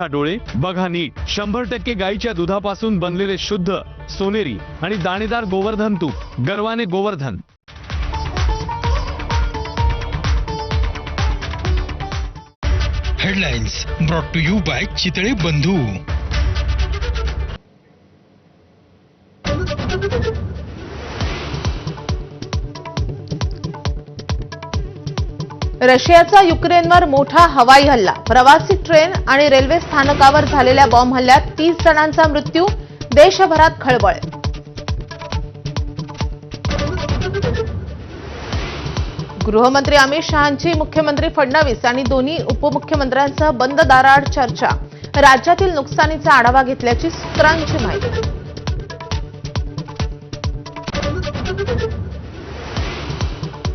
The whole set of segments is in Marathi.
डोळे बघा नीट 100% गाईच्या दुधापासून बनलेले शुद्ध सोनेरी आणि दाणेदार गोवर्धन तूप गर्वाने Govardhan. Headlines brought to you by Chitale Bandhu. रशियाचा युक्रेनवर मोठा हवाई हल्ला, प्रवासी ट्रेन आणि रेल्वे स्थानकावर झालेल्या बॉम्ब हल्ल्यात 30 जणांचा मृत्यू, देशभरात खळबळ। गृहमंत्री अमित शहांची मुख्यमंत्री फडणवीस आणि दोन्ही उपमुख्यमंत्र्यांसह बंद दाराआड चर्चा, राज्यातील नुकसानीचा आढावा घेतल्याची सूत्रांची माहिती।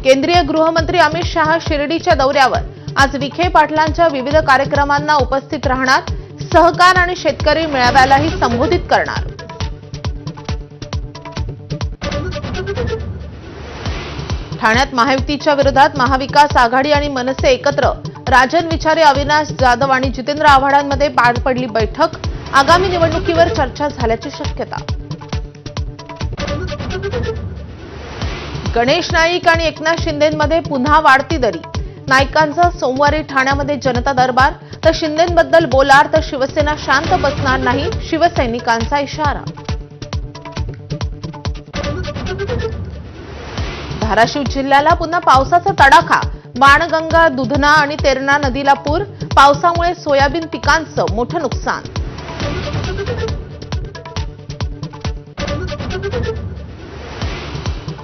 केंद्रीय गृहमंत्री अमित शहा शिर्डीच्या दौऱ्यावर, आज विखे पाटलांच्या विविध कार्यक्रमांना उपस्थित राहणार, सहकार आणि शेतकरी मेळाव्यालाही संबोधित करणार। ठाण्यात महायुतीच्या विरोधात महाविकास आघाडी आणि मनसे एकत्र, राजन विचारे, अविनाश जाधव आणि जितेंद्र आव्हाडांमध्ये पार पडली बैठक, आगामी निवडणुकीवर चर्चा झाल्याची शक्यता। गणेश नाईक आणि एकनाथ शिंदेंमध्ये पुन्हा वाढती दरी, नाईकांचा सोमवारी ठाण्यामध्ये जनता दरबार, तर शिंदेंबद्दल बोलार तर शिवसेना शांत बसणार नाही, शिवसैनिकांचा इशारा। धाराशिव जिल्ह्याला पुन्हा पावसाचा तडाखा, बाणगंगा, दुधना आणि तेरणा नदीला पूर, पावसामुळे सोयाबीन पिकांचं मोठं नुकसान।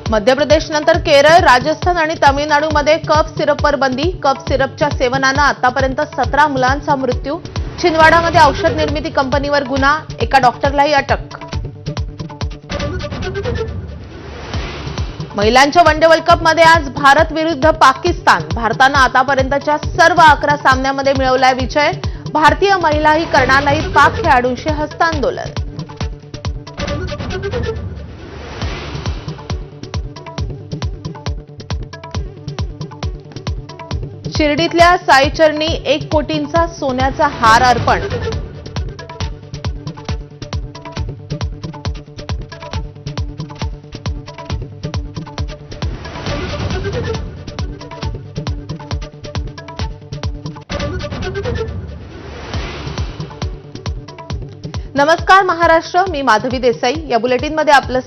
मध्य प्रदेशनंतर केरळ, राजस्थान आणि तामिळनाडूमध्ये कफ सिरपवर बंदी, कफ सिरपच्या सेवनानं आतापर्यंत 17 मुलांचा मृत्यू, छिंदवाडामध्ये औषध निर्मिती कंपनीवर गुन्हा, एका डॉक्टरलाही अटक। महिलांच्या वन डे वर्ल्ड कपमध्ये आज भारत विरुद्ध पाकिस्तान, भारतानं आतापर्यंतच्या सर्व 11 सामन्यांमध्ये मिळवलाय विजय, भारतीय महिलाही करणार नाहीत पाक खेळाडूंशी हस्तांदोलन। शिर्डीतल्या साईचरणी 1 कोटींचा सोन्याचा हार अर्पण। नमस्कार महाराष्ट्र, मी माधवी देसाई, या बुलेटिनमध्ये आपलं